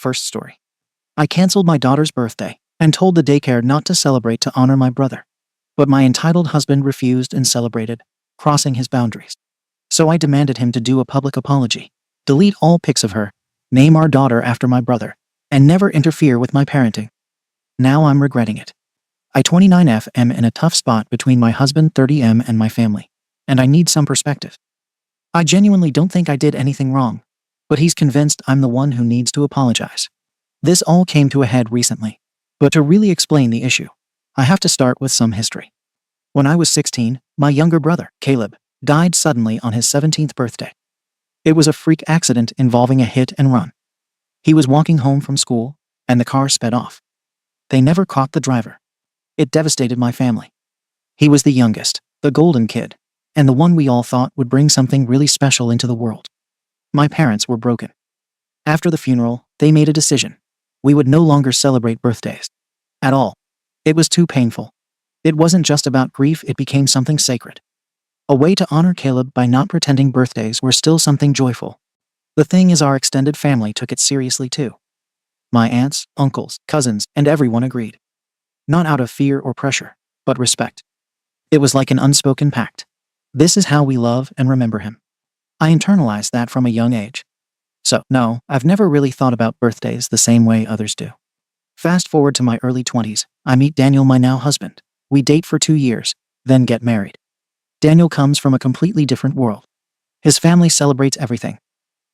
first story. I canceled my daughter's birthday and told the daycare not to celebrate to honor my brother. But my entitled husband refused and celebrated, crossing his boundaries. So I demanded him to do a public apology, delete all pics of her, name our daughter after my brother, and never interfere with my parenting. Now I'm regretting it. I 29F am in a tough spot between my husband 30M and my family, and I need some perspective. I genuinely don't think I did anything wrong, but he's convinced I'm the one who needs to apologize. This all came to a head recently, but to really explain the issue, I have to start with some history. When I was 16, my younger brother, Caleb, died suddenly on his 17th birthday. It was a freak accident involving a hit and run. He was walking home from school, and the car sped off. They never caught the driver. It devastated my family. He was the youngest, the golden kid, and the one we all thought would bring something really special into the world. My parents were broken. After the funeral, they made a decision. We would no longer celebrate birthdays. At all. It was too painful. It wasn't just about grief, it became something sacred. A way to honor Caleb by not pretending birthdays were still something joyful. The thing is, our extended family took it seriously too. My aunts, uncles, cousins, and everyone agreed. Not out of fear or pressure, but respect. It was like an unspoken pact. This is how we love and remember him. I internalized that from a young age. So, no, I've never really thought about birthdays the same way others do. Fast forward to my early 20s, I meet Daniel, my now husband. We date for 2 years, then get married. Daniel comes from a completely different world. His family celebrates everything.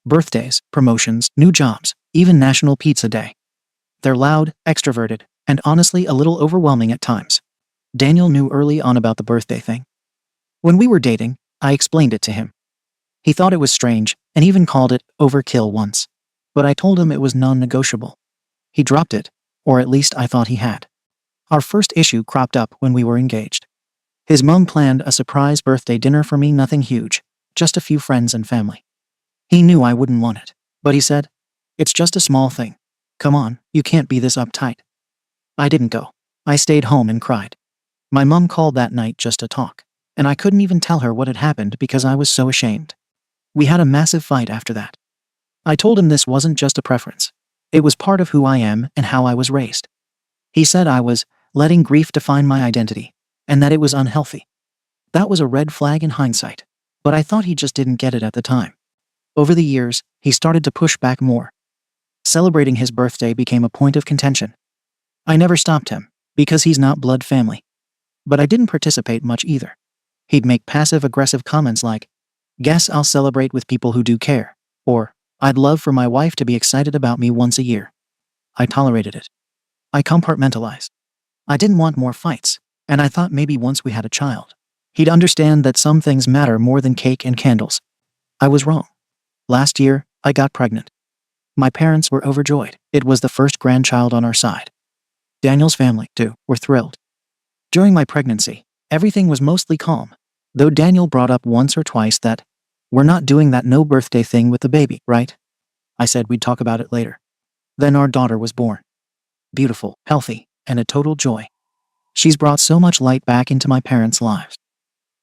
Birthdays, promotions, new jobs, even National Pizza Day. They're loud, extroverted, and honestly a little overwhelming at times. Daniel knew early on about the birthday thing. When we were dating, I explained it to him. He thought it was strange and even called it overkill once. But I told him it was non-negotiable. He dropped it, or at least I thought he had. Our first issue cropped up when we were engaged. His mom planned a surprise birthday dinner for me, nothing huge, just a few friends and family. He knew I wouldn't want it, but he said, "It's just a small thing. Come on, you can't be this uptight." I didn't go. I stayed home and cried. My mom called that night just to talk, and I couldn't even tell her what had happened because I was so ashamed. We had a massive fight after that. I told him this wasn't just a preference. It was part of who I am and how I was raised. He said I was letting grief define my identity, and that it was unhealthy. That was a red flag in hindsight, but I thought he just didn't get it at the time. Over the years, he started to push back more. Celebrating his birthday became a point of contention. I never stopped him, because he's not blood family. But I didn't participate much either. He'd make passive-aggressive comments like, "Guess I'll celebrate with people who do care," or, "I'd love for my wife to be excited about me once a year." I tolerated it. I compartmentalized. I didn't want more fights, and I thought maybe once we had a child, he'd understand that some things matter more than cake and candles. I was wrong. Last year, I got pregnant. My parents were overjoyed. It was the first grandchild on our side. Daniel's family, too, were thrilled. During my pregnancy, everything was mostly calm, though Daniel brought up once or twice that, "We're not doing that no birthday thing with the baby, right?" I said we'd talk about it later. Then our daughter was born. Beautiful, healthy, and a total joy. She's brought so much light back into my parents' lives.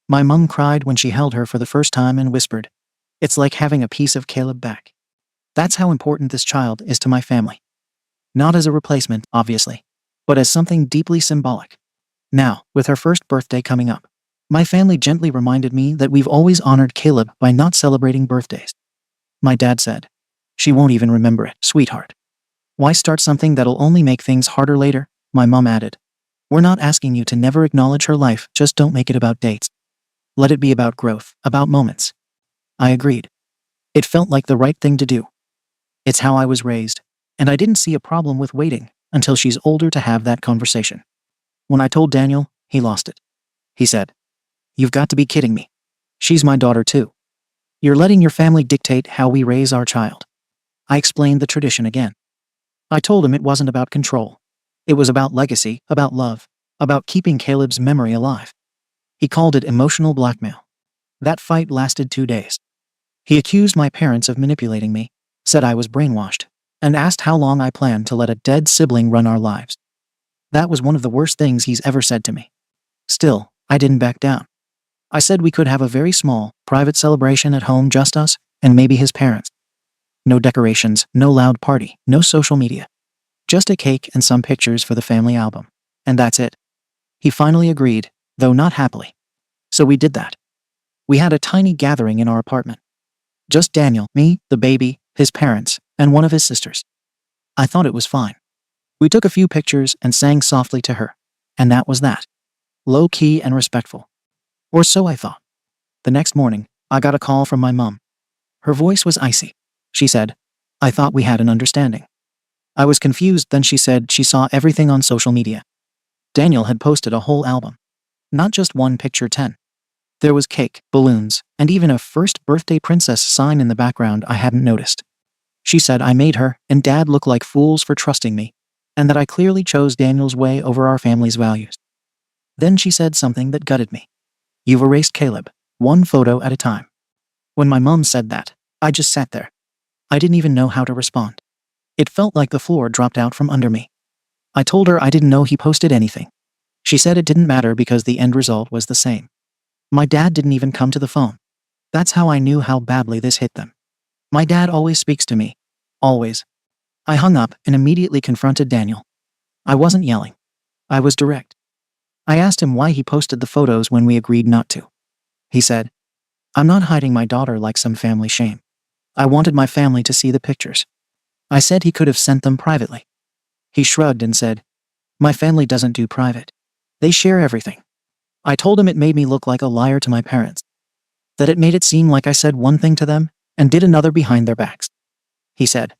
My mom cried when she held her for the first time and whispered, "It's like having a piece of Caleb back." That's how important this child is to my family. Not as a replacement, obviously, but as something deeply symbolic. Now, with her first birthday coming up, my family gently reminded me that we've always honored Caleb by not celebrating birthdays. My dad said, "She won't even remember it, sweetheart. Why start something that'll only make things harder later?" My mom added, "We're not asking you to never acknowledge her life, just don't make it about dates. Let it be about growth, about moments." I agreed. It felt like the right thing to do. It's how I was raised, and I didn't see a problem with waiting until she's older to have that conversation. When I told Daniel, he lost it. He said, "You've got to be kidding me. She's my daughter too. You're letting your family dictate how we raise our child." I explained the tradition again. I told him it wasn't about control. It was about legacy, about love, about keeping Caleb's memory alive. He called it emotional blackmail. That fight lasted 2 days. He accused my parents of manipulating me, said I was brainwashed, and asked how long I planned to let a dead sibling run our lives. That was one of the worst things he's ever said to me. Still, I didn't back down. I said we could have a very small, private celebration at home, just us, and maybe his parents. No decorations, no loud party, no social media. Just a cake and some pictures for the family album. And that's it. He finally agreed, though not happily. So we did that. We had a tiny gathering in our apartment. Just Daniel, me, the baby, his parents, and one of his sisters. I thought it was fine. We took a few pictures and sang softly to her. And that was that. Low-key and respectful. Or so I thought. The next morning, I got a call from my mom. Her voice was icy. She said, "I thought we had an understanding." I was confused, then she said she saw everything on social media. Daniel had posted a whole album. Not just one picture 10. There was cake, balloons, and even a first birthday princess sign in the background I hadn't noticed. She said I made her and Dad look like fools for trusting me, and that I clearly chose Daniel's way over our family's values. Then she said something that gutted me. "You've erased Caleb, one photo at a time." When my mom said that, I just sat there. I didn't even know how to respond. It felt like the floor dropped out from under me. I told her I didn't know he posted anything. She said it didn't matter because the end result was the same. My dad didn't even come to the phone. That's how I knew how badly this hit them. My dad always speaks to me. Always. I hung up and immediately confronted Daniel. I wasn't yelling. I was direct. I asked him why he posted the photos when we agreed not to. He said, "I'm not hiding my daughter like some family shame. I wanted my family to see the pictures." I said he could have sent them privately. He shrugged and said, "My family doesn't do private. They share everything." I told him it made me look like a liar to my parents. That it made it seem like I said one thing to them and did another behind their backs. He said,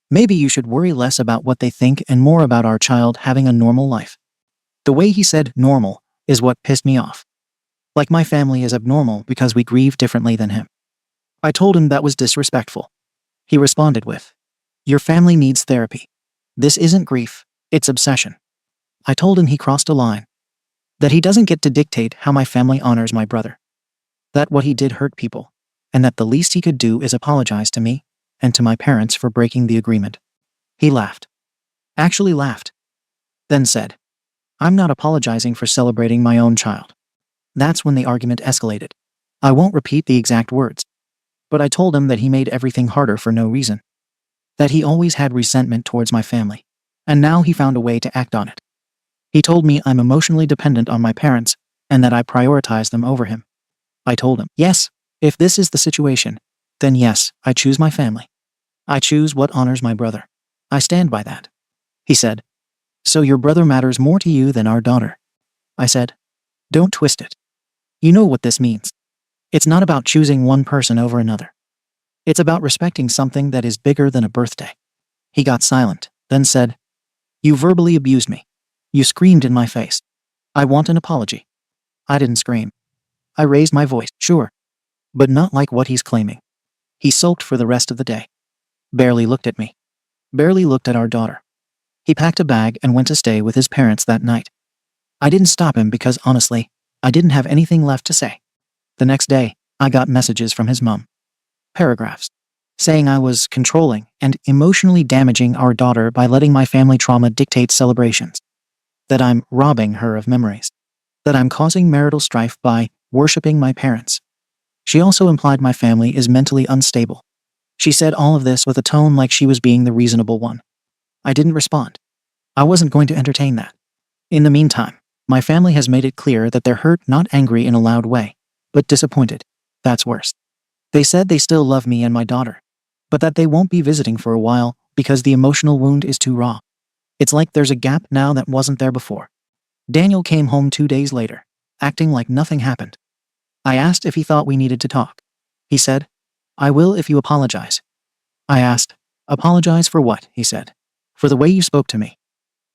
"Maybe you should worry less about what they think and more about our child having a normal life." The way he said normal is what pissed me off. Like my family is abnormal because we grieve differently than him. I told him that was disrespectful. He responded with, "Your family needs therapy. This isn't grief, it's obsession." I told him he crossed a line. That he doesn't get to dictate how my family honors my brother. That what he did hurt people, and that the least he could do is apologize to me and to my parents for breaking the agreement. He laughed. Actually laughed. Then said, "I'm not apologizing for celebrating my own child." That's when the argument escalated. I won't repeat the exact words. But I told him that he made everything harder for no reason. That he always had resentment towards my family. And now he found a way to act on it. He told me I'm emotionally dependent on my parents, and that I prioritize them over him. I told him, yes, if this is the situation, then yes, I choose my family. I choose what honors my brother. I stand by that. He said, "So your brother matters more to you than our daughter?" I said, "Don't twist it. You know what this means. It's not about choosing one person over another. It's about respecting something that is bigger than a birthday." He got silent, then said, "You verbally abused me. You screamed in my face. I want an apology." I didn't scream. I raised my voice, sure, but not like what he's claiming. He sulked for the rest of the day. Barely looked at me. Barely looked at our daughter. He packed a bag and went to stay with his parents that night. I didn't stop him because, honestly, I didn't have anything left to say. The next day, I got messages from his mom. Paragraphs. Saying I was controlling and emotionally damaging our daughter by letting my family trauma dictate celebrations. That I'm robbing her of memories. That I'm causing marital strife by worshipping my parents. She also implied my family is mentally unstable. She said all of this with a tone like she was being the reasonable one. I didn't respond. I wasn't going to entertain that. In the meantime, my family has made it clear that they're hurt, not angry in a loud way, but disappointed. That's worse. They said they still love me and my daughter, but that they won't be visiting for a while because the emotional wound is too raw. It's like there's a gap now that wasn't there before. Daniel came home 2 days later, acting like nothing happened. I asked if he thought we needed to talk. He said, "I will if you apologize." I asked, "Apologize for what?" He said, "For the way you spoke to me.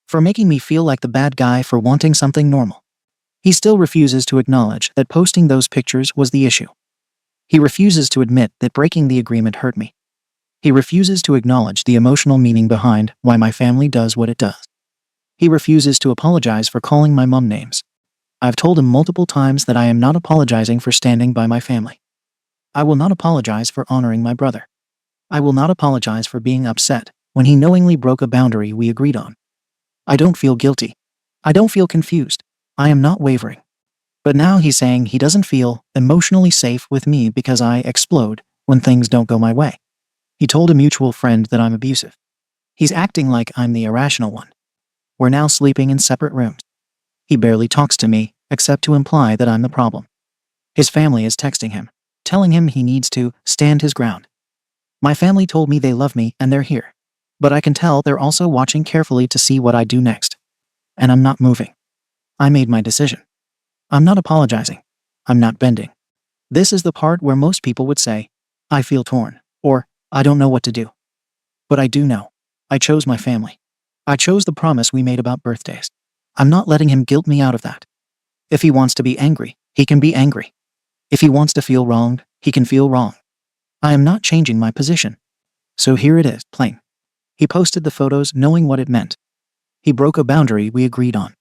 For making me feel like the bad guy for wanting something normal." He still refuses to acknowledge that posting those pictures was the issue. He refuses to admit that breaking the agreement hurt me. He refuses to acknowledge the emotional meaning behind why my family does what it does. He refuses to apologize for calling my mom names. I've told him multiple times that I am not apologizing for standing by my family. I will not apologize for honoring my brother. I will not apologize for being upset when he knowingly broke a boundary we agreed on. I don't feel guilty. I don't feel confused. I am not wavering. But now he's saying he doesn't feel emotionally safe with me because I explode when things don't go my way. He told a mutual friend that I'm abusive. He's acting like I'm the irrational one. We're now sleeping in separate rooms. He barely talks to me, except to imply that I'm the problem. His family is texting him, telling him he needs to stand his ground. My family told me they love me and they're here. But I can tell they're also watching carefully to see what I do next. And I'm not moving. I made my decision. I'm not apologizing. I'm not bending. This is the part where most people would say, I feel torn, or I don't know what to do. But I do know. I chose my family. I chose the promise we made about birthdays. I'm not letting him guilt me out of that. If he wants to be angry, he can be angry. If he wants to feel wronged, he can feel wrong. I am not changing my position. So here it is, plain. He posted the photos knowing what it meant. He broke a boundary we agreed on.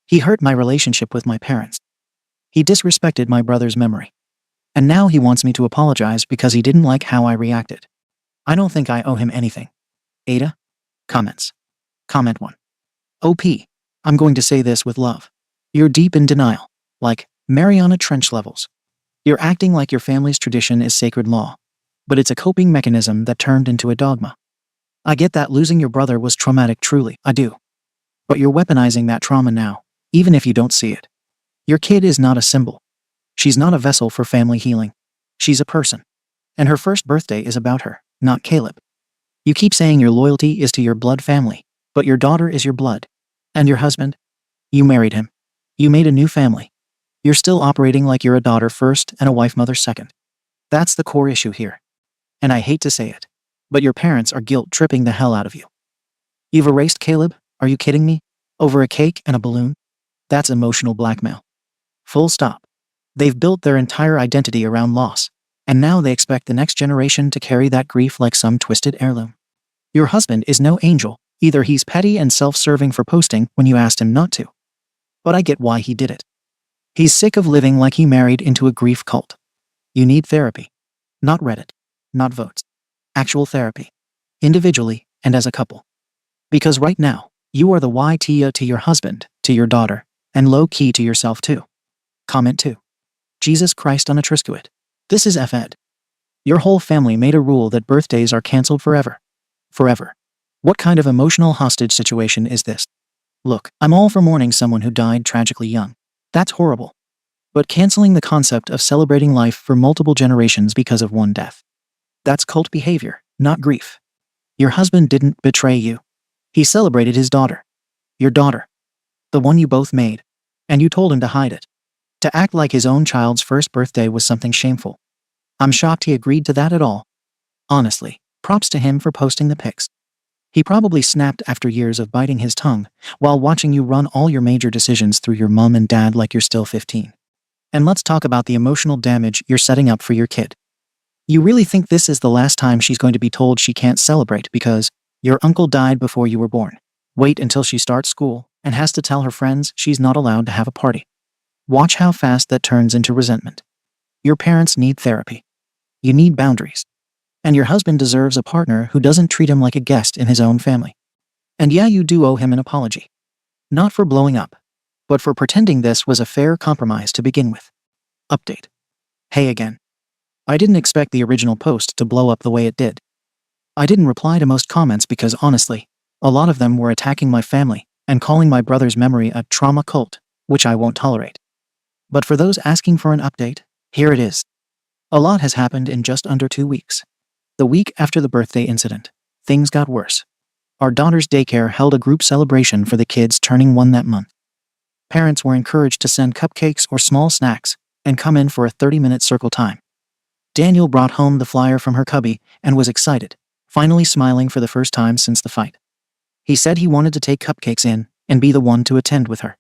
He hurt my relationship with my parents. He disrespected my brother's memory. And now he wants me to apologize because he didn't like how I reacted. I don't think I owe him anything. Ada? Comments. Comment 1. OP. I'm going to say this with love. You're deep in denial. Like Mariana Trench levels. You're acting like your family's tradition is sacred law. But it's a coping mechanism that turned into a dogma. I get that losing your brother was traumatic, truly, I do. But you're weaponizing that trauma now, even if you don't see it. Your kid is not a symbol. She's not a vessel for family healing. She's a person. And her first birthday is about her, not Caleb. You keep saying your loyalty is to your blood family, but your daughter is your blood. And your husband? You married him. You made a new family. You're still operating like you're a daughter first and a wife mother second. That's the core issue here. And I hate to say it, but your parents are guilt-tripping the hell out of you. You've erased Caleb? Are you kidding me? Over a cake and a balloon? That's emotional blackmail. Full stop. They've built their entire identity around loss, and now they expect the next generation to carry that grief like some twisted heirloom. Your husband is no angel. Either he's petty and self-serving for posting when you asked him not to. But I get why he did it. He's sick of living like he married into a grief cult. You need therapy. Not Reddit. Not votes. Actual therapy. Individually and as a couple. Because right now, you are the YT to your husband, to your daughter, and low-key to yourself too. Comment 2. Jesus Christ on a Triscuit. This is F-Ed. Your whole family made a rule that birthdays are canceled forever. Forever. What kind of emotional hostage situation is this? Look, I'm all for mourning someone who died tragically young. That's horrible. But canceling the concept of celebrating life for multiple generations because of one death. That's cult behavior, not grief. Your husband didn't betray you. He celebrated his daughter. Your daughter. The one you both made. And you told him to hide it. To act like his own child's first birthday was something shameful. I'm shocked he agreed to that at all. Honestly, props to him for posting the pics. He probably snapped after years of biting his tongue while watching you run all your major decisions through your mom and dad like you're still 15. And let's talk about the emotional damage you're setting up for your kid. You really think this is the last time she's going to be told she can't celebrate because your uncle died before you were born? Wait until she starts school and has to tell her friends she's not allowed to have a party. Watch how fast that turns into resentment. Your parents need therapy. You need boundaries. And your husband deserves a partner who doesn't treat him like a guest in his own family. And yeah, you do owe him an apology. Not for blowing up, but for pretending this was a fair compromise to begin with. Update. Hey again. I didn't expect the original post to blow up the way it did. I didn't reply to most comments because honestly, a lot of them were attacking my family and calling my brother's memory a trauma cult, which I won't tolerate. But for those asking for an update, here it is. A lot has happened in just under 2 weeks. The week after the birthday incident, things got worse. Our daughter's daycare held a group celebration for the kids turning 1 that month. Parents were encouraged to send cupcakes or small snacks and come in for a 30-minute circle time. Daniel brought home the flyer from her cubby and was excited, finally smiling for the first time since the fight. He said he wanted to take cupcakes in and be the one to attend with her.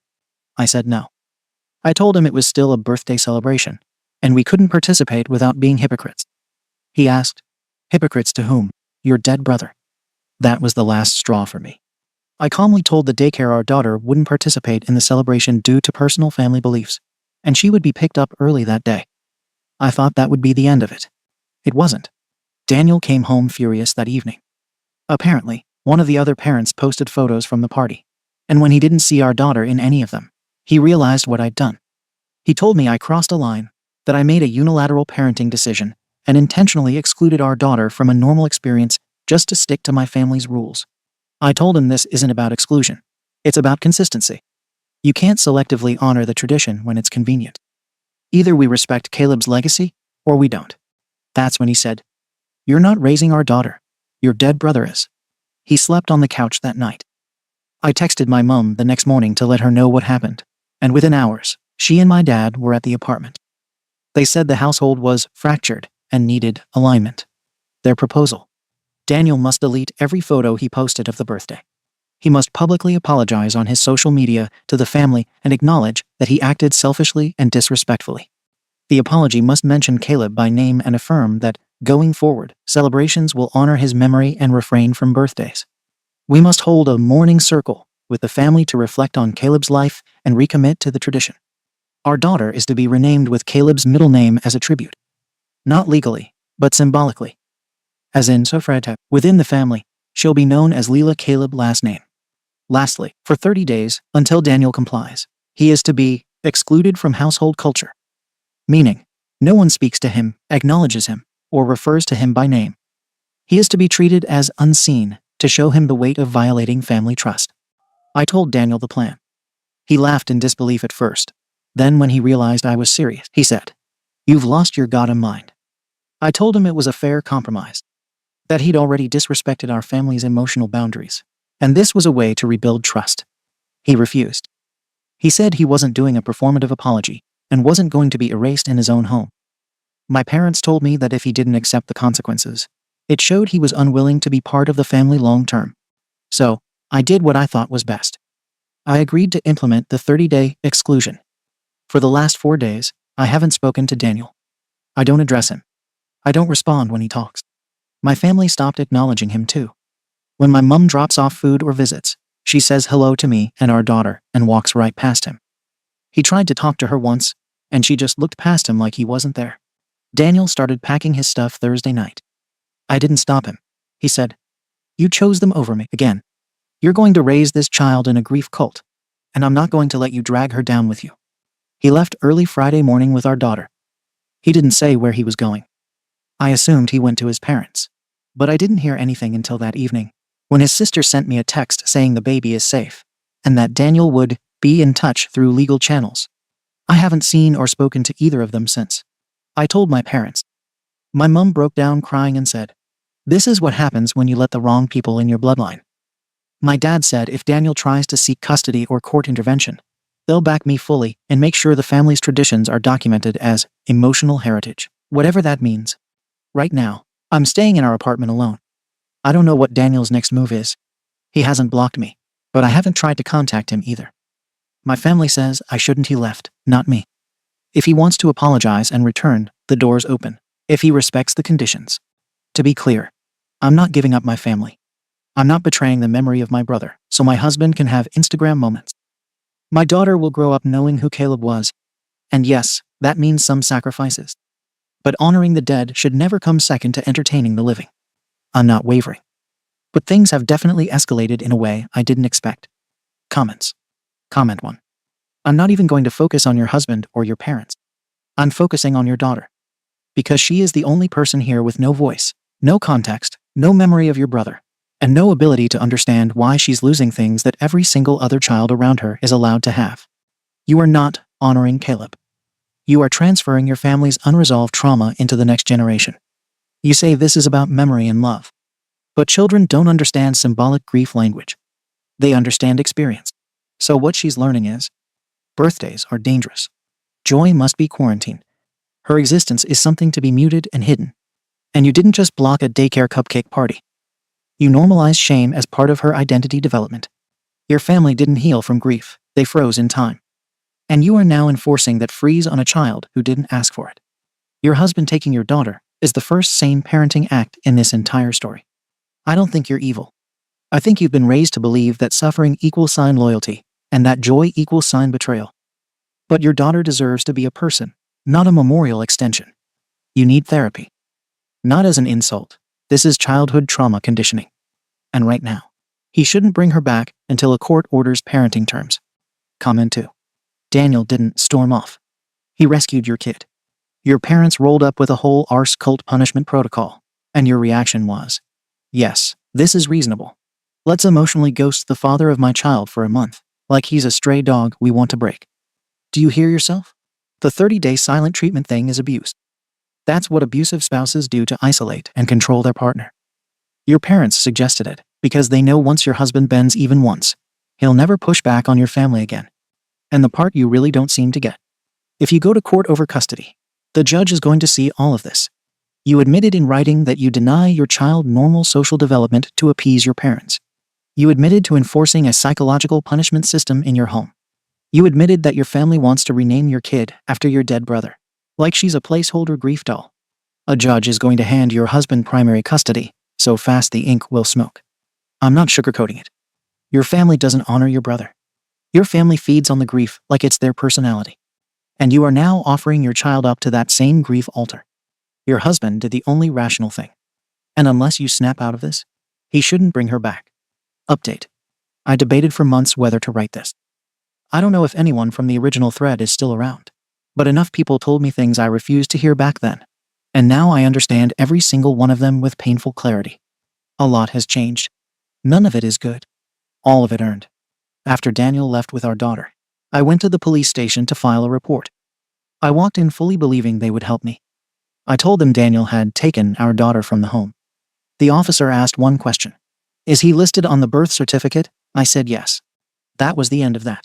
I said no. I told him it was still a birthday celebration, and we couldn't participate without being hypocrites. He asked, hypocrites to whom? Your dead brother. That was the last straw for me. I calmly told the daycare our daughter wouldn't participate in the celebration due to personal family beliefs, and she would be picked up early that day. I thought that would be the end of it. It wasn't. Daniel came home furious that evening. Apparently, one of the other parents posted photos from the party, and when he didn't see our daughter in any of them, he realized what I'd done. He told me I crossed a line, that I made a unilateral parenting decision, and intentionally excluded our daughter from a normal experience just to stick to my family's rules. I told him this isn't about exclusion. It's about consistency. You can't selectively honor the tradition when it's convenient. Either we respect Caleb's legacy, or we don't. That's when he said, "You're not raising our daughter. Your dead brother is." He slept on the couch that night. I texted my mum the next morning to let her know what happened, and within hours, she and my dad were at the apartment. They said the household was fractured and needed alignment. Their proposal: Daniel must delete every photo he posted of the birthday. He must publicly apologize on his social media to the family and acknowledge that he acted selfishly and disrespectfully. The apology must mention Caleb by name and affirm that, going forward, celebrations will honor his memory and refrain from birthdays. We must hold a mourning circle with the family to reflect on Caleb's life and recommit to the tradition. Our daughter is to be renamed with Caleb's middle name as a tribute. Not legally, but symbolically. As in Sofreta, within the family, she'll be known as Leela Caleb last name. Lastly, for 30 days, until Daniel complies, he is to be excluded from household culture. Meaning, no one speaks to him, acknowledges him, or refers to him by name. He is to be treated as unseen to show him the weight of violating family trust. I told Daniel the plan. He laughed in disbelief at first. Then when he realized I was serious, he said, "You've lost your goddamn mind." I told him it was a fair compromise, that he'd already disrespected our family's emotional boundaries, and this was a way to rebuild trust. He refused. He said he wasn't doing a performative apology and wasn't going to be erased in his own home. My parents told me that if he didn't accept the consequences, it showed he was unwilling to be part of the family long term. So, I did what I thought was best. I agreed to implement the 30-day exclusion. For the last 4 days, I haven't spoken to Daniel. I don't address him. I don't respond when he talks. My family stopped acknowledging him too. When my mum drops off food or visits, she says hello to me and our daughter and walks right past him. He tried to talk to her once, and she just looked past him like he wasn't there. Daniel started packing his stuff Thursday night. I didn't stop him. He said, "You chose them over me again. You're going to raise this child in a grief cult, and I'm not going to let you drag her down with you." He left early Friday morning with our daughter. He didn't say where he was going. I assumed he went to his parents, but I didn't hear anything until that evening, when his sister sent me a text saying the baby is safe, and that Daniel would be in touch through legal channels. I haven't seen or spoken to either of them since. I told my parents. My mum broke down crying and said, "This is what happens when you let the wrong people in your bloodline." My dad said if Daniel tries to seek custody or court intervention, they'll back me fully and make sure the family's traditions are documented as emotional heritage, whatever that means. Right now, I'm staying in our apartment alone. I don't know what Daniel's next move is. He hasn't blocked me, but I haven't tried to contact him either. My family says I shouldn't. He left, not me. If he wants to apologize and return, the door's open, if he respects the conditions. To be clear, I'm not giving up my family. I'm not betraying the memory of my brother, so my husband can have Instagram moments. My daughter will grow up knowing who Caleb was. And yes, that means some sacrifices. But honoring the dead should never come second to entertaining the living. I'm not wavering. But things have definitely escalated in a way I didn't expect. Comments. Comment 1. I'm not even going to focus on your husband or your parents. I'm focusing on your daughter. Because she is the only person here with no voice, no context, no memory of your brother, and no ability to understand why she's losing things that every single other child around her is allowed to have. You are not honoring Caleb. You are transferring your family's unresolved trauma into the next generation. You say this is about memory and love. But children don't understand symbolic grief language. They understand experience. So what she's learning is, birthdays are dangerous. Joy must be quarantined. Her existence is something to be muted and hidden. And you didn't just block a daycare cupcake party. You normalized shame as part of her identity development. Your family didn't heal from grief, they froze in time. And you are now enforcing that freeze on a child who didn't ask for it. Your husband taking your daughter is the first sane parenting act in this entire story. I don't think you're evil. I think you've been raised to believe that suffering equals loyalty, and that joy equals betrayal. But your daughter deserves to be a person, not a memorial extension. You need therapy. Not as an insult. This is childhood trauma conditioning. And right now, he shouldn't bring her back until a court orders parenting terms. Comment 2. Daniel didn't storm off. He rescued your kid. Your parents rolled up with a whole arse cult punishment protocol, and your reaction was, yes, this is reasonable. Let's emotionally ghost the father of my child for a month, like he's a stray dog we want to break. Do you hear yourself? The 30-day silent treatment thing is abuse. That's what abusive spouses do to isolate and control their partner. Your parents suggested it because they know once your husband bends even once, he'll never push back on your family again. And the part you really don't seem to get. If you go to court over custody, the judge is going to see all of this. You admitted in writing that you deny your child normal social development to appease your parents. You admitted to enforcing a psychological punishment system in your home. You admitted that your family wants to rename your kid after your dead brother, like she's a placeholder grief doll. A judge is going to hand your husband primary custody so fast the ink will smoke. I'm not sugarcoating it. Your family doesn't honor your brother. Your family feeds on the grief like it's their personality. And you are now offering your child up to that same grief altar. Your husband did the only rational thing. And unless you snap out of this, he shouldn't bring her back. Update. I debated for months whether to write this. I don't know if anyone from the original thread is still around, but enough people told me things I refused to hear back then. And now I understand every single one of them with painful clarity. A lot has changed. None of it is good. All of it earned. After Daniel left with our daughter, I went to the police station to file a report. I walked in fully believing they would help me. I told them Daniel had taken our daughter from the home. The officer asked one question. Is he listed on the birth certificate? I said yes. That was the end of that.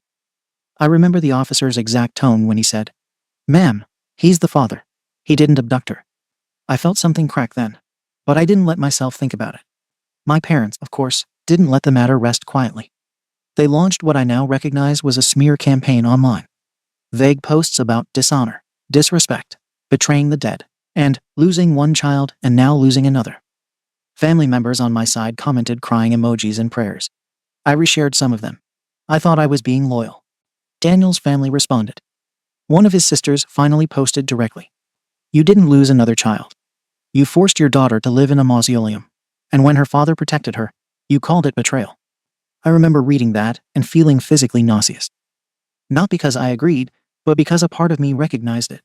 I remember the officer's exact tone when he said, "Ma'am, he's the father. He didn't abduct her." I felt something crack then, but I didn't let myself think about it. My parents, of course, didn't let the matter rest quietly. They launched what I now recognize was a smear campaign online. Vague posts about dishonor, disrespect, betraying the dead, and losing one child and now losing another. Family members on my side commented crying emojis and prayers. I reshared some of them. I thought I was being loyal. Daniel's family responded. One of his sisters finally posted directly. You didn't lose another child. You forced your daughter to live in a mausoleum, and when her father protected her, you called it betrayal. I remember reading that and feeling physically nauseous. Not because I agreed, but because a part of me recognized it.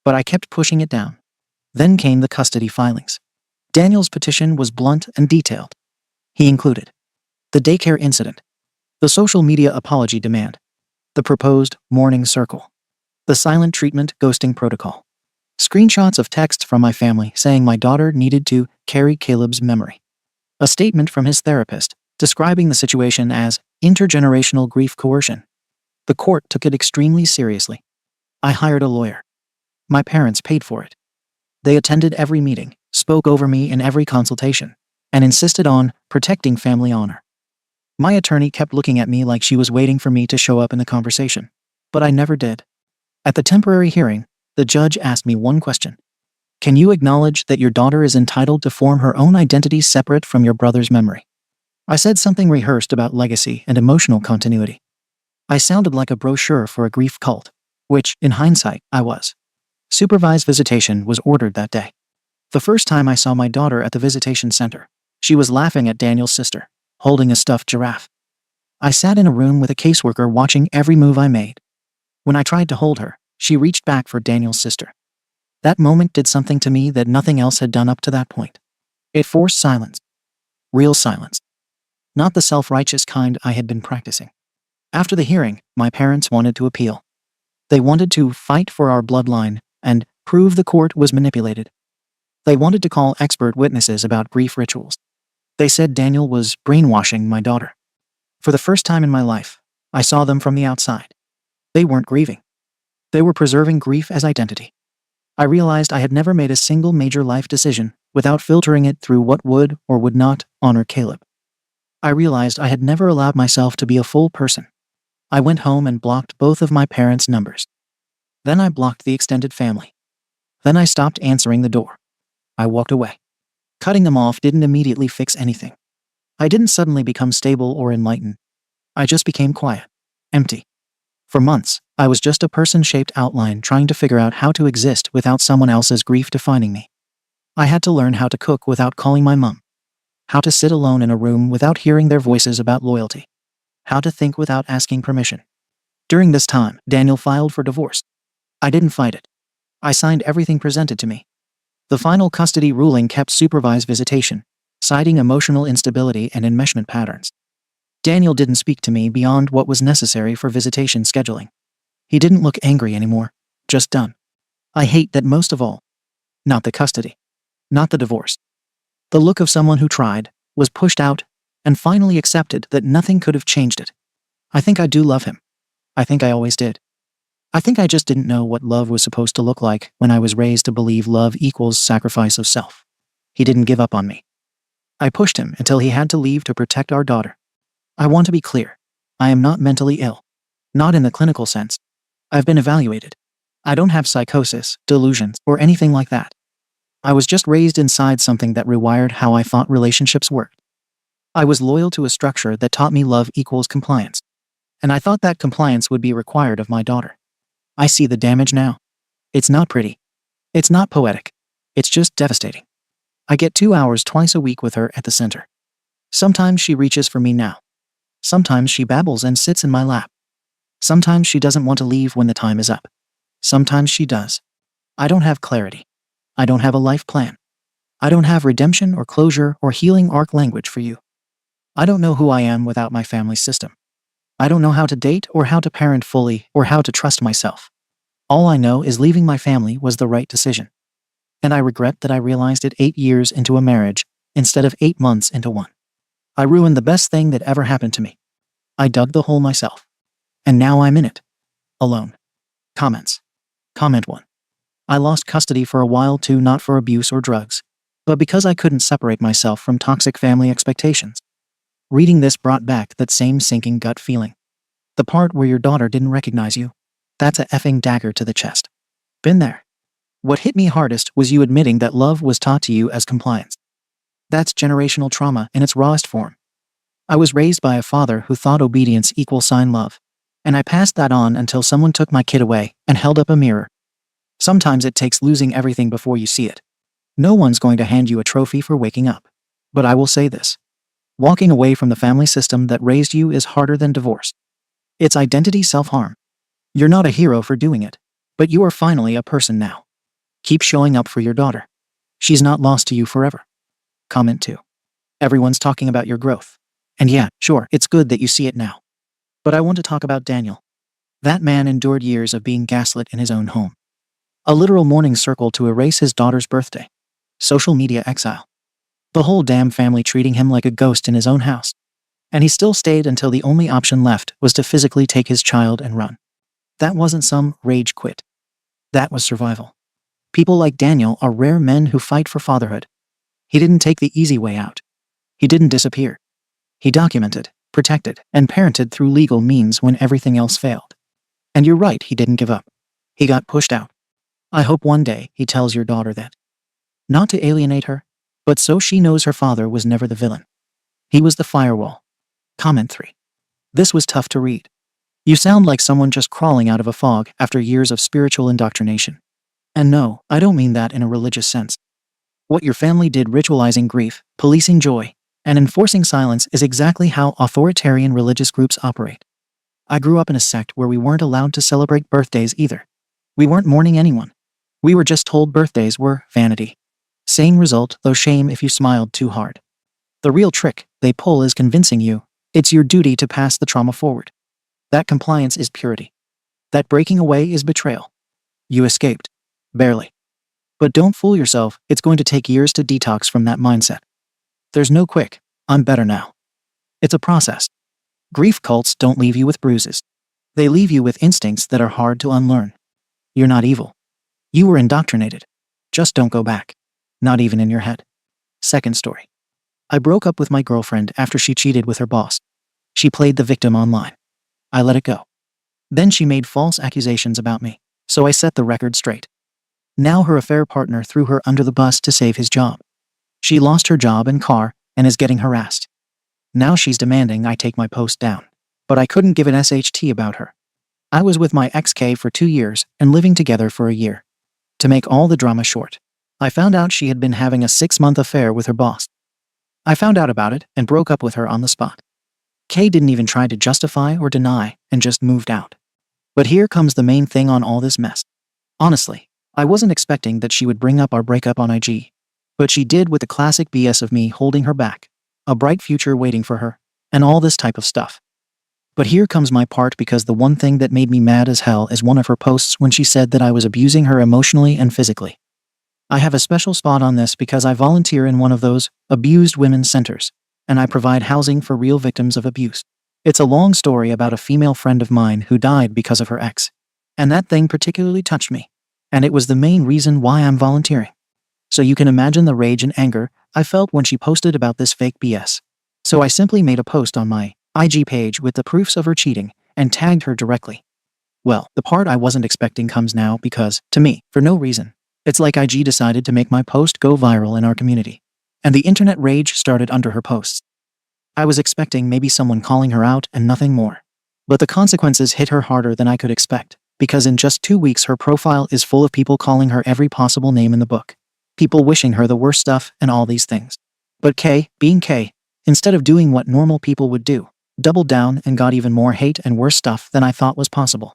But I kept pushing it down. Then came the custody filings. Daniel's petition was blunt and detailed. He included the daycare incident, the social media apology demand, the proposed mourning circle, the silent treatment ghosting protocol, screenshots of texts from my family saying my daughter needed to carry Caleb's memory, a statement from his therapist describing the situation as intergenerational grief coercion. The court took it extremely seriously. I hired a lawyer. My parents paid for it. They attended every meeting, spoke over me in every consultation, and insisted on protecting family honor. My attorney kept looking at me like she was waiting for me to show up in the conversation, but I never did. At the temporary hearing, the judge asked me one question. Can you acknowledge that your daughter is entitled to form her own identity separate from your brother's memory? I said something rehearsed about legacy and emotional continuity. I sounded like a brochure for a grief cult, which, in hindsight, I was. Supervised visitation was ordered that day. The first time I saw my daughter at the visitation center, she was laughing at Daniel's sister, holding a stuffed giraffe. I sat in a room with a caseworker watching every move I made. When I tried to hold her, she reached back for Daniel's sister. That moment did something to me that nothing else had done up to that point. It forced silence. Real silence. Not the self-righteous kind I had been practicing. After the hearing, my parents wanted to appeal. They wanted to fight for our bloodline and prove the court was manipulated. They wanted to call expert witnesses about grief rituals. They said Daniel was brainwashing my daughter. For the first time in my life, I saw them from the outside. They weren't grieving. They were preserving grief as identity. I realized I had never made a single major life decision without filtering it through what would or would not honor Caleb. I realized I had never allowed myself to be a full person. I went home and blocked both of my parents' numbers. Then I blocked the extended family. Then I stopped answering the door. I walked away. Cutting them off didn't immediately fix anything. I didn't suddenly become stable or enlightened. I just became quiet, empty. For months, I was just a person-shaped outline trying to figure out how to exist without someone else's grief defining me. I had to learn how to cook without calling my mom. How to sit alone in a room without hearing their voices about loyalty. How to think without asking permission. During this time, Daniel filed for divorce. I didn't fight it. I signed everything presented to me. The final custody ruling kept supervised visitation, citing emotional instability and enmeshment patterns. Daniel didn't speak to me beyond what was necessary for visitation scheduling. He didn't look angry anymore, just done. I hate that most of all. Not the custody. Not the divorce. The look of someone who tried, was pushed out, and finally accepted that nothing could have changed it. I think I do love him. I think I always did. I think I just didn't know what love was supposed to look like when I was raised to believe love equals sacrifice of self. He didn't give up on me. I pushed him until he had to leave to protect our daughter. I want to be clear. I am not mentally ill. Not in the clinical sense. I've been evaluated. I don't have psychosis, delusions, or anything like that. I was just raised inside something that rewired how I thought relationships worked. I was loyal to a structure that taught me love equals compliance. And I thought that compliance would be required of my daughter. I see the damage now. It's not pretty. It's not poetic. It's just devastating. I get 2 hours twice a week with her at the center. Sometimes she reaches for me now. Sometimes she babbles and sits in my lap. Sometimes she doesn't want to leave when the time is up. Sometimes she does. I don't have clarity. I don't have a life plan. I don't have redemption or closure or healing arc language for you. I don't know who I am without my family system. I don't know how to date or how to parent fully or how to trust myself. All I know is leaving my family was the right decision. And I regret that I realized it 8 years into a marriage instead of 8 months into one. I ruined the best thing that ever happened to me. I dug the hole myself. And now I'm in it. Alone. Comments. Comment 1. I lost custody for a while too, not for abuse or drugs, but because I couldn't separate myself from toxic family expectations. Reading this brought back that same sinking gut feeling. The part where your daughter didn't recognize you. That's a effing dagger to the chest. Been there. What hit me hardest was you admitting that love was taught to you as compliance. That's generational trauma in its rawest form. I was raised by a father who thought obedience equals sign love, and I passed that on until someone took my kid away and held up a mirror. Sometimes it takes losing everything before you see it. No one's going to hand you a trophy for waking up. But I will say this. Walking away from the family system that raised you is harder than divorce. It's identity self-harm. You're not a hero for doing it, but you are finally a person now. Keep showing up for your daughter. She's not lost to you forever. Comment 2. Everyone's talking about your growth. And yeah, sure, it's good that you see it now. But I want to talk about Daniel. That man endured years of being gaslit in his own home. A literal mourning circle to erase his daughter's birthday. Social media exile. The whole damn family treating him like a ghost in his own house. And he still stayed until the only option left was to physically take his child and run. That wasn't some rage quit. That was survival. People like Daniel are rare men who fight for fatherhood. He didn't take the easy way out. He didn't disappear. He documented, protected, and parented through legal means when everything else failed. And you're right, he didn't give up. He got pushed out. I hope one day he tells your daughter that. Not to alienate her, but so she knows her father was never the villain. He was the firewall. Comment 3. This was tough to read. You sound like someone just crawling out of a fog after years of spiritual indoctrination. And no, I don't mean that in a religious sense. What your family did ritualizing grief, policing joy, and enforcing silence is exactly how authoritarian religious groups operate. I grew up in a sect where we weren't allowed to celebrate birthdays either. We weren't mourning anyone. We were just told birthdays were vanity. Same result, though shame if you smiled too hard. The real trick they pull is convincing you it's your duty to pass the trauma forward. That compliance is purity. That breaking away is betrayal. You escaped. Barely. But don't fool yourself, it's going to take years to detox from that mindset. There's no quick, I'm better now. It's a process. Grief cults don't leave you with bruises. They leave you with instincts that are hard to unlearn. You're not evil. You were indoctrinated. Just don't go back. Not even in your head. Second story. I broke up with my girlfriend after she cheated with her boss. She played the victim online. I let it go. Then she made false accusations about me, so I set the record straight. Now her affair partner threw her under the bus to save his job. She lost her job and car and is getting harassed. Now she's demanding I take my post down. But I couldn't give an SHT about her. I was with my ex-K for 2 years and living together for a year. To make all the drama short, I found out she had been having a 6-month affair with her boss. I found out about it and broke up with her on the spot. K didn't even try to justify or deny and just moved out. But here comes the main thing on all this mess. Honestly, I wasn't expecting that she would bring up our breakup on IG. But she did, with the classic BS of me holding her back, a bright future waiting for her, and all this type of stuff. But here comes my part, because the one thing that made me mad as hell is one of her posts when she said that I was abusing her emotionally and physically. I have a special spot on this because I volunteer in one of those abused women's centers, and I provide housing for real victims of abuse. It's a long story about a female friend of mine who died because of her ex. And that thing particularly touched me. And it was the main reason why I'm volunteering. So you can imagine the rage and anger I felt when she posted about this fake BS. So I simply made a post on my IG page with the proofs of her cheating and tagged her directly. Well, the part I wasn't expecting comes now because, to me, for no reason, it's like IG decided to make my post go viral in our community. And the internet rage started under her posts. I was expecting maybe someone calling her out and nothing more. But the consequences hit her harder than I could expect, because in just 2 weeks her profile is full of people calling her every possible name in the book. People wishing her the worst stuff and all these things. But Kay, being Kay, instead of doing what normal people would do, doubled down and got even more hate and worse stuff than I thought was possible.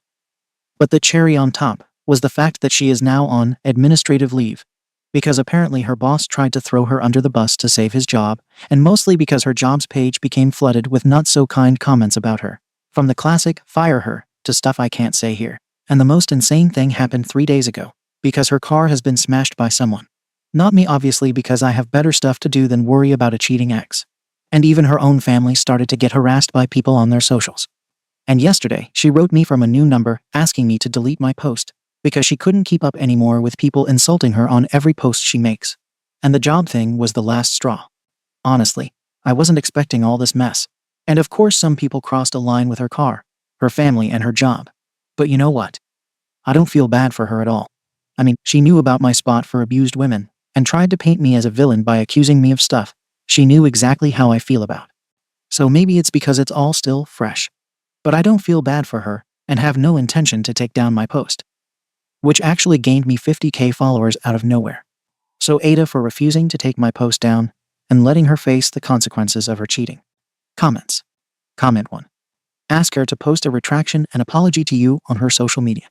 But the cherry on top was the fact that she is now on administrative leave, because apparently her boss tried to throw her under the bus to save his job, and mostly because her jobs page became flooded with not-so-kind comments about her. From the classic, fire her, to stuff I can't say here. And the most insane thing happened 3 days ago, because her car has been smashed by someone. Not me, obviously, because I have better stuff to do than worry about a cheating ex. And even her own family started to get harassed by people on their socials. And yesterday, she wrote me from a new number asking me to delete my post, because she couldn't keep up anymore with people insulting her on every post she makes. And the job thing was the last straw. Honestly, I wasn't expecting all this mess. And of course some people crossed a line with her car, her family, and her job. But you know what? I don't feel bad for her at all. I mean, she knew about my spot for abused women, and tried to paint me as a villain by accusing me of stuff she knew exactly how I feel about. So maybe it's because it's all still fresh. But I don't feel bad for her, and have no intention to take down my post, which actually gained me 50k followers out of nowhere. So Ada for refusing to take my post down, and letting her face the consequences of her cheating. Comments. Comment 1. Ask her to post a retraction and apology to you on her social media.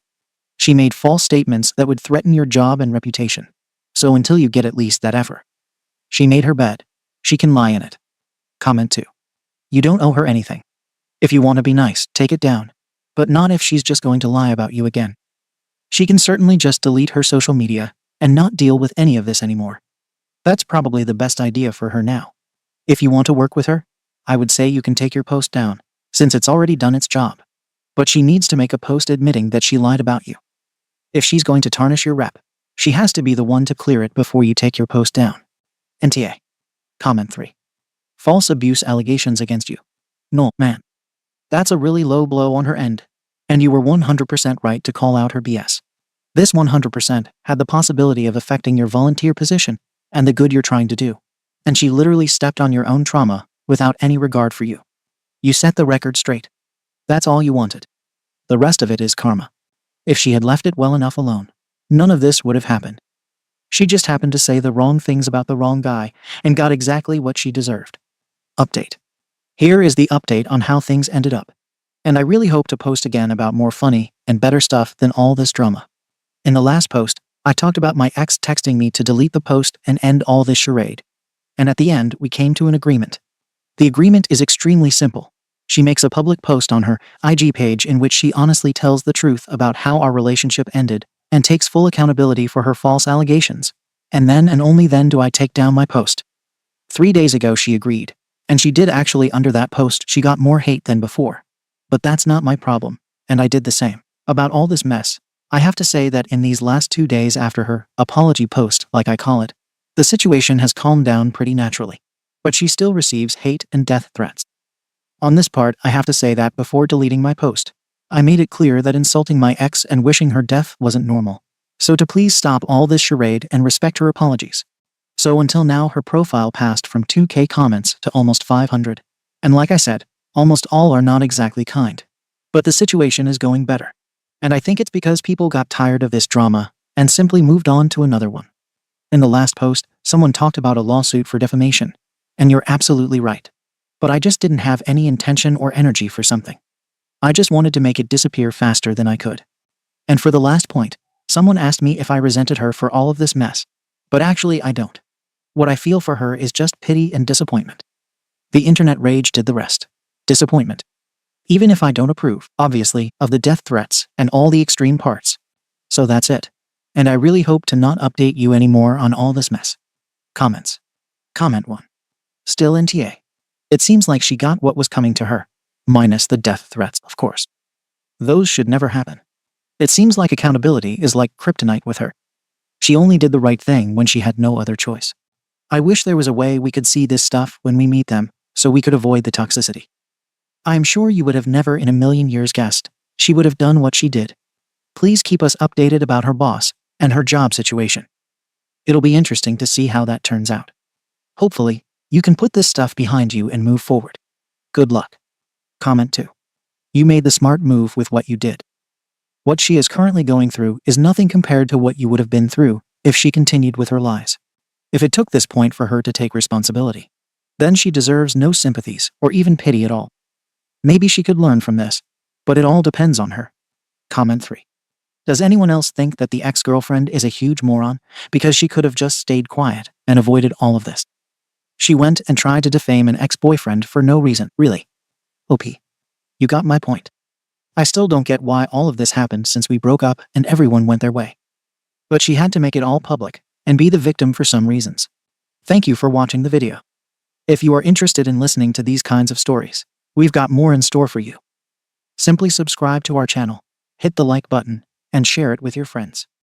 She made false statements that would threaten your job and reputation. So until you get at least that effort. She made her bed. She can lie in it. Comment 2. You don't owe her anything. If you want to be nice, take it down. But not if she's just going to lie about you again. She can certainly just delete her social media and not deal with any of this anymore. That's probably the best idea for her now. If you want to work with her, I would say you can take your post down, since it's already done its job. But she needs to make a post admitting that she lied about you. If she's going to tarnish your rep, she has to be the one to clear it before you take your post down. NTA. Comment 3. False abuse allegations against you. No, man. That's a really low blow on her end. And you were 100% right to call out her BS. This 100% had the possibility of affecting your volunteer position and the good you're trying to do. And she literally stepped on your own trauma without any regard for you. You set the record straight. That's all you wanted. The rest of it is karma. If she had left it well enough alone, none of this would have happened. She just happened to say the wrong things about the wrong guy and got exactly what she deserved. Update. Here is the update on how things ended up. And I really hope to post again about more funny and better stuff than all this drama. In the last post, I talked about my ex texting me to delete the post and end all this charade. And at the end, we came to an agreement. The agreement is extremely simple. She makes a public post on her IG page in which she honestly tells the truth about how our relationship ended and takes full accountability for her false allegations. And then and only then do I take down my post. 3 days ago she agreed, and she did actually. Under that post she got more hate than before. But that's not my problem, and I did the same. About all this mess, I have to say that in these last 2 days after her apology post, like I call it, the situation has calmed down pretty naturally. But she still receives hate and death threats. On this part, I have to say that before deleting my post, I made it clear that insulting my ex and wishing her death wasn't normal. So to please stop all this charade and respect her apologies. So until now her profile passed from 2k comments to almost 500. And like I said, almost all are not exactly kind. But the situation is going better. And I think it's because people got tired of this drama and simply moved on to another one. In the last post, someone talked about a lawsuit for defamation. And you're absolutely right. But I just didn't have any intention or energy for something. I just wanted to make it disappear faster than I could. And for the last point, Someone asked me if I resented her for all of this mess. But actually I don't. What I feel for her is just pity and disappointment. The internet rage did the rest. Disappointment. Even if I don't approve, obviously, of the death threats and all the extreme parts. So that's it. And I really hope to not update you anymore on all this mess. Comments. Comment 1. Still in TA. It seems like she got what was coming to her. Minus the death threats, of course. Those should never happen. It seems like accountability is like kryptonite with her. She only did the right thing when she had no other choice. I wish there was a way we could see this stuff when we meet them, so we could avoid the toxicity. I am sure you would have never in a million years guessed she would have done what she did. Please keep us updated about her boss and her job situation. It'll be interesting to see how that turns out. Hopefully, you can put this stuff behind you and move forward. Good luck. Comment 2. You made the smart move with what you did. What she is currently going through is nothing compared to what you would have been through if she continued with her lies. If it took this point for her to take responsibility, then she deserves no sympathies or even pity at all. Maybe she could learn from this, but it all depends on her. Comment 3. Does anyone else think that the ex-girlfriend is a huge moron because she could have just stayed quiet and avoided all of this? She went and tried to defame an ex-boyfriend for no reason, really. OP. You got my point. I still don't get why all of this happened since we broke up and everyone went their way. But she had to make it all public and be the victim for some reasons. Thank you for watching the video. If you are interested in listening to these kinds of stories, we've got more in store for you. Simply subscribe to our channel, hit the like button, and share it with your friends.